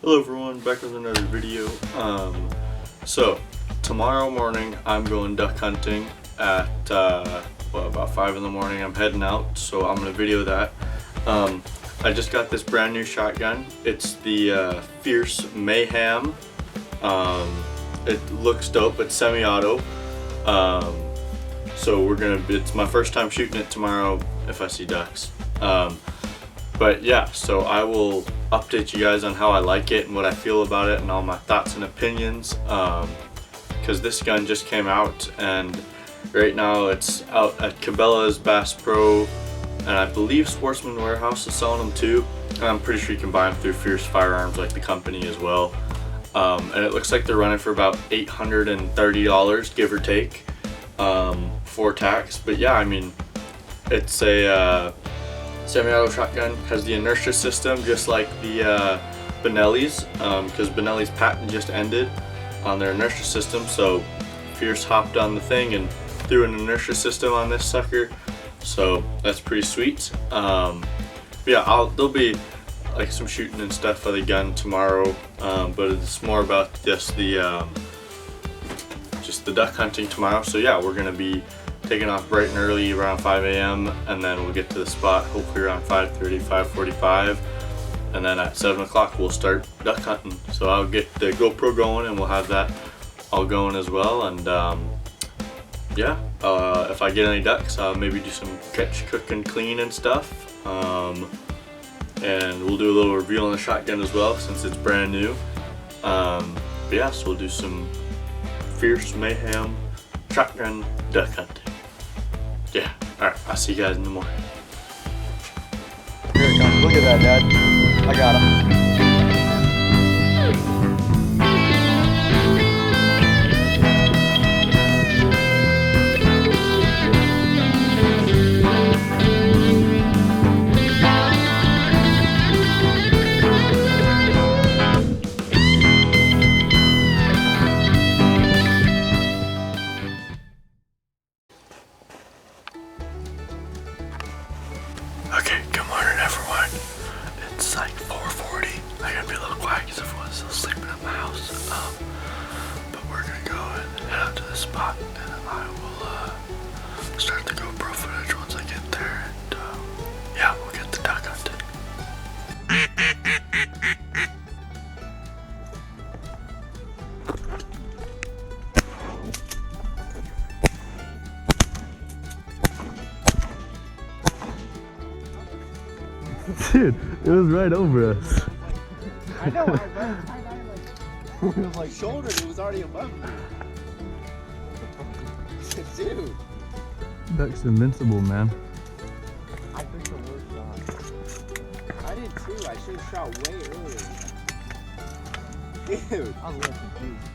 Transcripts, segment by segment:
Hello everyone, back with another video. So tomorrow morning I'm going duck hunting at about 5 in the morning. I'm heading out, so I'm gonna video that. I just got this brand new shotgun. It's the Fierce Mayhem. It looks dope. It's semi-auto. So it's my first time shooting it tomorrow if I see ducks. But yeah, so I will update you guys on how I like it and what I feel about it and all my thoughts and opinions, because this gun just came out and right now it's out at Cabela's, Bass Pro, and I believe Sportsman Warehouse is selling them too. And I'm pretty sure you can buy them through Fierce Firearms, like the company as well. And it looks like they're running for about $830, give or take, for tax. But yeah, I mean, it's a semi-auto shotgun, has the inertia system just like the Benelli's, because Benelli's patent just ended on their inertia system, so Fierce hopped on the thing and threw an inertia system on this sucker, so that's pretty sweet. Yeah, there'll be like some shooting and stuff of the gun tomorrow, but it's more about just the duck hunting tomorrow. So yeah, we're gonna be taking off bright and early around 5 a.m. and then we'll get to the spot hopefully around 5:30, 5:45, and then at 7 o'clock we'll start duck hunting. So I'll get the GoPro going and we'll have that all going as well. And yeah, if I get any ducks, I'll maybe do some catch, cook, and clean and stuff. And we'll do a little review on the shotgun as well since it's brand new. But yeah, so we'll do some Fierce Mayhem shotgun duck hunting. Yeah, alright, I'll see you guys in the morning. Here it comes. Look at that, Dad. I got him. Okay, good morning everyone. It's like 4:40. I gotta be a little quiet because everyone's still sleeping at my house. But we're gonna go and head out to the spot, and I will start the GoPro footage once I get there. And yeah, we'll get the duck hunting. Dude, it was right over us. I know, it was like shouldered, it was already above me. Dude. Duck's invincible, man. I took the worst shot. I did too, I should have shot way earlier. Dude, I was less confused.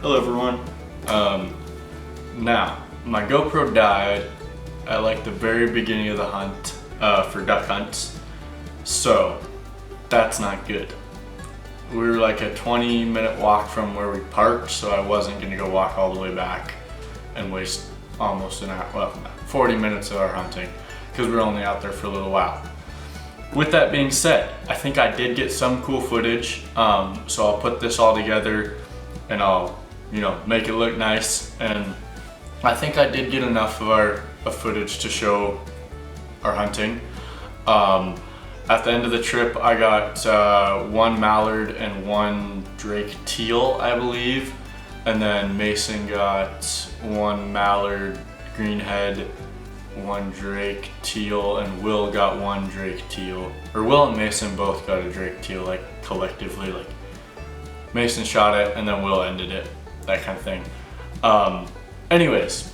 Hello everyone. Now, my GoPro died at like the very beginning of the hunt for duck hunts, so that's not good. We were like a 20-minute walk from where we parked, so I wasn't gonna go walk all the way back and waste almost 40 minutes of our hunting because we were only out there for a little while. With that being said, I think I did get some cool footage, so I'll put this all together and I'll make it look nice, and I think I did get enough of footage to show our hunting. At the end of the trip I got one mallard and one drake teal, I believe, and then Mason got one mallard greenhead, one drake teal, and Will got one drake teal. Or Will and Mason both got a drake teal, like collectively, like Mason shot it and then Will ended it, that kind of thing. Anyways,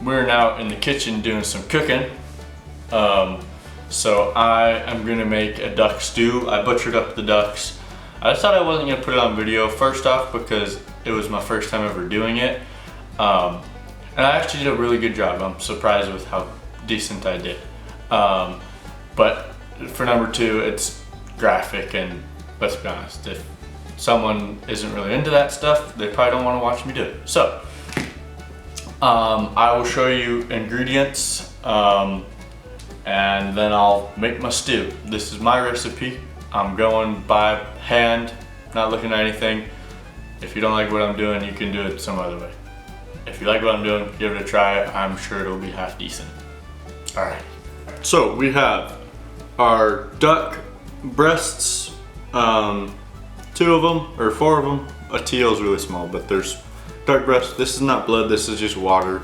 we're now in the kitchen doing some cooking. So I am gonna make a duck stew. I butchered up the ducks. I just thought I wasn't gonna put it on video, first off because it was my first time ever doing it. And I actually did a really good job. I'm surprised with how decent I did. But for number two, it's graphic and let's be honest, if someone isn't really into that stuff, they probably don't want to watch me do it. So, I will show you ingredients, and then I'll make my stew. This is my recipe. I'm going by hand, not looking at anything. If you don't like what I'm doing, you can do it some other way. If you like what I'm doing, give it a try. I'm sure it'll be half decent. All right. So we have our duck breasts, 2 of them, or 4 of them. A teal is really small, but there's duck breasts. This is not blood, this is just water.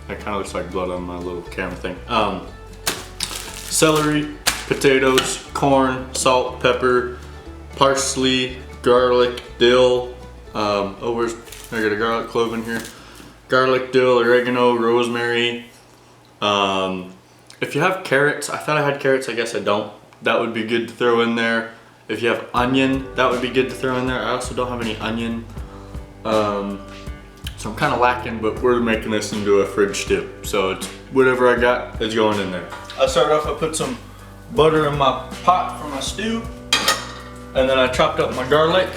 It kind of looks like blood on my little camera thing. Celery, potatoes, corn, salt, pepper, parsley, garlic, dill. I got a garlic clove in here. Garlic, dill, oregano, rosemary. If you have carrots, I thought I had carrots, I guess I don't. That would be good to throw in there. If you have onion, that would be good to throw in there. I also don't have any onion. So I'm kind of lacking, but we're making this into a fridge stew. So it's whatever I got is going in there. I started off, I put some butter in my pot for my stew. And then I chopped up my garlic.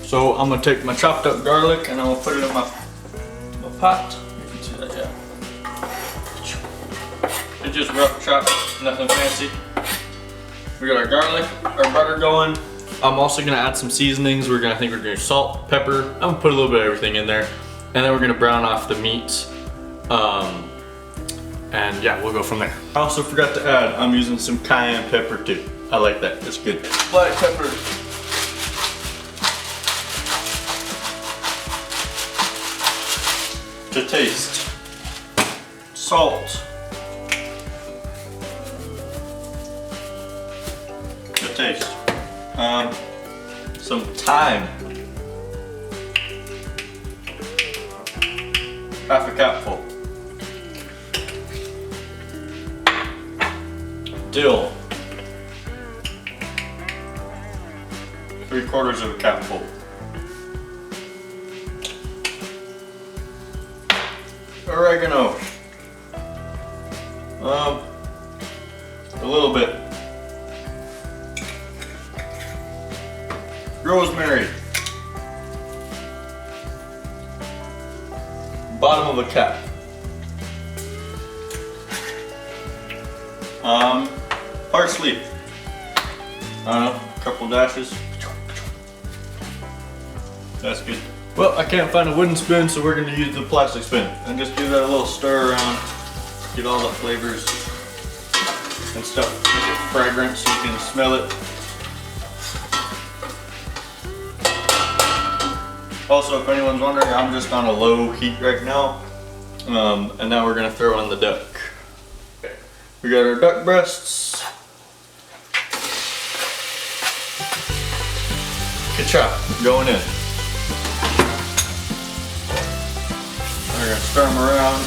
So I'm gonna take my chopped up garlic and I'm gonna put it in my pot. You can see that, yeah. It's just rough chopped, nothing fancy. We got our garlic, our butter going. I'm also gonna add some seasonings. We're gonna do salt, pepper. I'm gonna put a little bit of everything in there. And then we're gonna brown off the meats. And yeah, we'll go from there. I also forgot to add, I'm using some cayenne pepper too. I like that, it's good. Black pepper. To taste. Salt. To taste. Some thyme. Half a cupful. Dill. 3/4 of a cupful. Oregano. A little bit. Rosemary. Bottom of a cup. Parsley. A couple dashes. That's good. Well, I can't find a wooden spoon, so we're gonna use the plastic spoon. And just give that a little stir around. Get all the flavors and stuff. Make it fragrant so you can smell it. Also, if anyone's wondering, I'm just on a low heat right now. And now we're gonna throw in the duck. Okay. We got our duck breasts. Ketchup going in. We're gonna stir them around.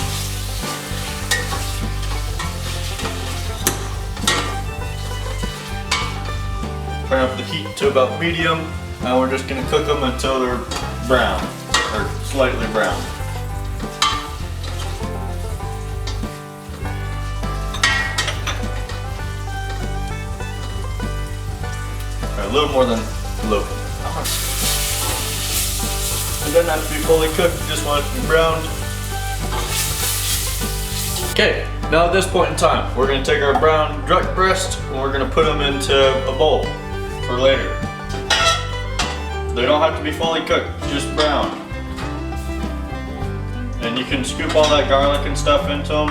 Turn up the heat to about medium. And we're just gonna cook them until they're brown, or slightly brown. Right, a little more than low. It doesn't have to be fully cooked, you just want it to be browned. Okay, now at this point in time, we're gonna take our brown duck breast and we're gonna put them into a bowl for later. They don't have to be fully cooked, just brown. And you can scoop all that garlic and stuff into them.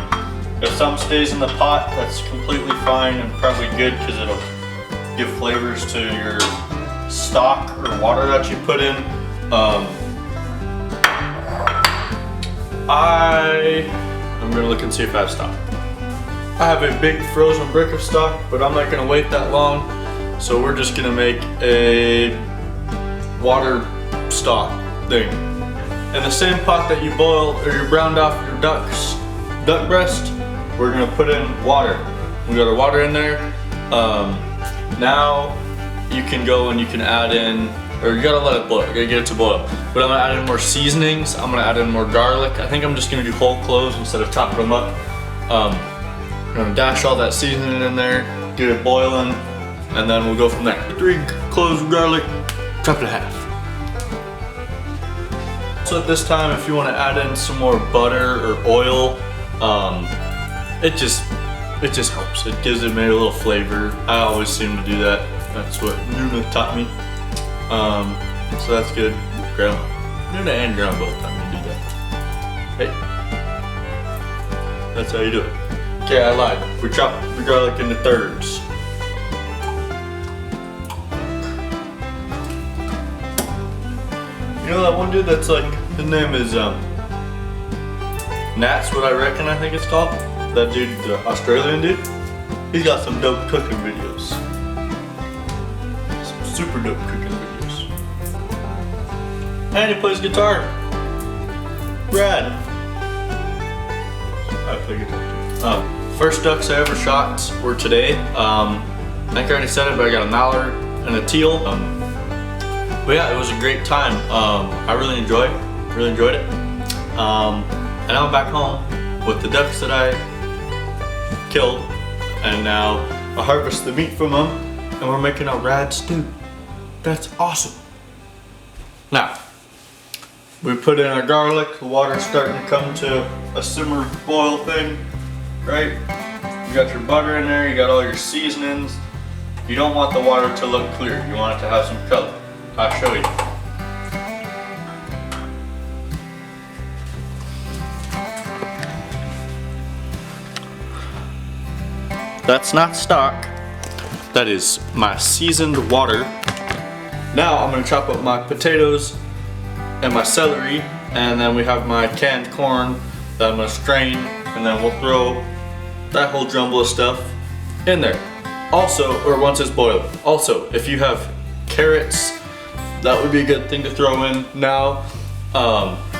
If some stays in the pot, that's completely fine and probably good because it'll give flavors to your stock or water that you put in. I'm gonna look and see if I have stock. I have a big frozen brick of stock, but I'm not gonna wait that long. So we're just gonna make a water stock thing. In the same pot that you boiled or you browned off your duck breast, we're gonna put in water. We got our water in there. Now you can go and you can add in, or you gotta let it boil, you gotta get it to boil. But I'm gonna add in more seasonings, I'm gonna add in more garlic. I think I'm just gonna do whole cloves instead of chopping them up. I'm gonna dash all that seasoning in there. get it boiling, and then we'll go from there. 3 cloves of garlic, chop it in half. So at this time, if you want to add in some more butter or oil, it just helps. It gives it maybe a little flavor. I always seem to do that. That's what Nuna taught me. So that's good. Grandma, Nuna and Grandma both taught me to do that. Hey, that's how you do it. Okay, I lied. We chop the garlic into thirds. You know that one dude that's like, his name is Nat's what I reckon, I think it's called. That dude, the Australian dude. He's got some dope cooking videos. Some super dope cooking videos. And he plays guitar. Rad. I play guitar too. First ducks I ever shot were today. I think I already said it, but I got a mallard and a teal. But yeah, it was a great time. I really enjoyed it. And now I'm back home with the ducks that I killed, and now I harvest the meat from them, and we're making a rad stew. That's awesome. Now, we put in our garlic, the water's starting to come to a simmer boil thing, right? You got your butter in there, you got all your seasonings. You don't want the water to look clear, you want it to have some color. I'll show you. That's not stock. That is my seasoned water. Now I'm gonna chop up my potatoes and my celery, and then we have my canned corn that I'm gonna strain, and then we'll throw that whole jumble of stuff in there. Also, or once it's boiled. Also, if you have carrots, that would be a good thing to throw in now.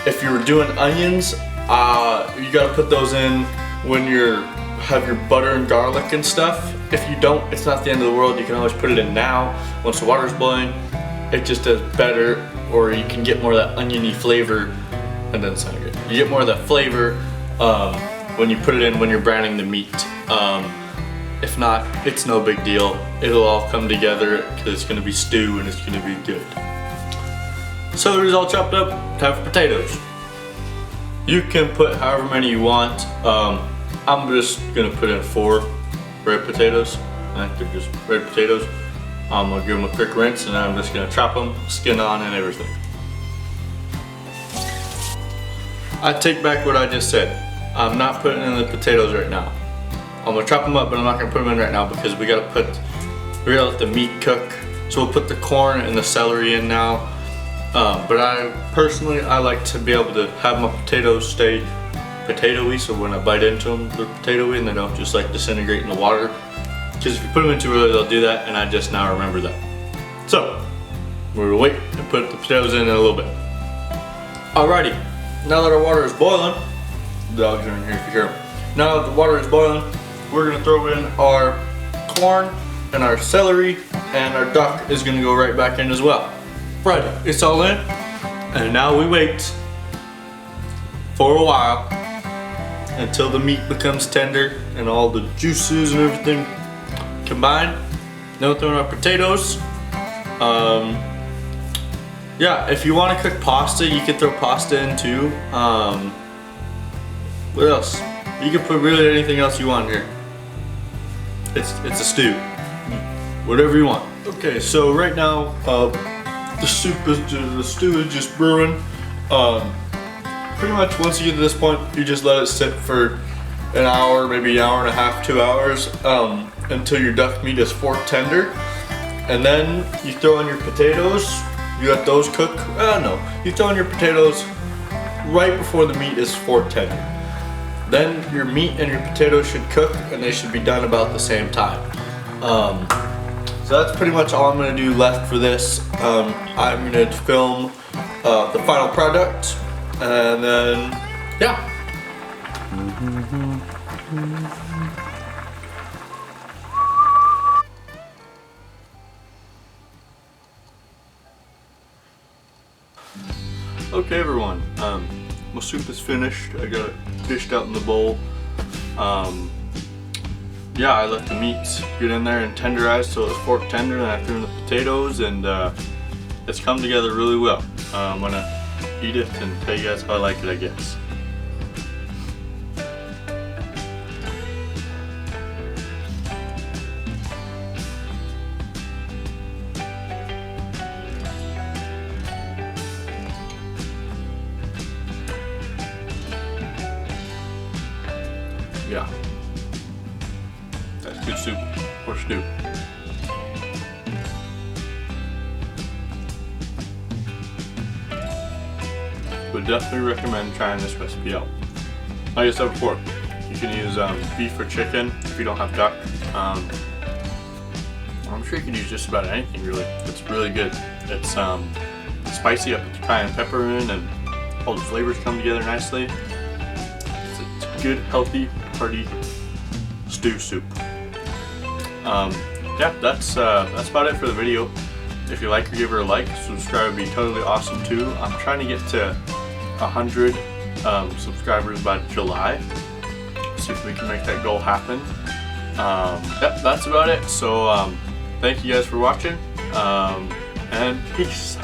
If you were doing onions, you gotta put those in when you have your butter and garlic and stuff. If you don't, it's not the end of the world. You can always put it in now. Once the water's boiling, it just does better, or you can get more of that oniony flavor. That doesn't sound good. You get more of that flavor when you put it in when you're browning the meat. If not, it's no big deal. It'll all come together because it's gonna be stew and it's gonna be good. Celery's all chopped up, time for potatoes. You can put however many you want. I'm just gonna put in 4 red potatoes. I think they're just red potatoes. I'm gonna give them a quick rinse, and then I'm just gonna chop them, skin on and everything. I take back what I just said. I'm not putting in the potatoes right now. I'm gonna chop them up, but I'm not gonna put them in right now because we gotta let the meat cook. So we'll put the corn and the celery in now. But I like to be able to have my potatoes stay potatoey, so when I bite into them, they're potatoey and they don't just like disintegrate in the water. Because if you put them in too early, they'll do that, and I just now remember that. So, we'll wait and put the potatoes in a little bit. Alrighty, now that our water is boiling, the dogs are in here if you hear them. Now that the water is boiling, we're gonna throw in our corn and our celery, and our duck is gonna go right back in as well. Right, it's all in, and now we wait for a while until the meat becomes tender and all the juices and everything combine. Then we'll throw in our potatoes. Yeah, if you want to cook pasta, you can throw pasta in too. What else? You can put really anything else you want here. It's a stew. Whatever you want. Okay, so right now the stew is just brewing. Pretty much once you get to this point, you just let it sit for an hour, maybe an hour and a half, 2 hours, until your duck meat is fork tender. And then you throw in your potatoes. You let those cook. No, you throw in your potatoes right before the meat is fork tender. Then your meat and your potatoes should cook, and they should be done about the same time. So that's pretty much all I'm gonna do left for this. I'm gonna film the final product, and then, yeah. Okay everyone, my soup is finished. I got it dished out in the bowl. yeah, I let the meats get in there and tenderize so it's fork tender, and I threw in the potatoes, and it's come together really well. I'm gonna eat it and tell you guys how I like it, I guess. Yeah, that's good soup or stew. Would definitely recommend trying this recipe out. Like I said before, you can use beef or chicken if you don't have duck. I'm sure you can use just about anything really. It's really good. It's spicy. I put the cayenne pepper in, and all the flavors come together nicely. It's a good, healthy, hearty stew soup. Yeah, that's about it for the video. If you like her, give her a like. Subscribe would be totally awesome too. I'm trying to get to 100 subscribers by July. See if we can make that goal happen. Yep, that's about it. So thank you guys for watching, and peace.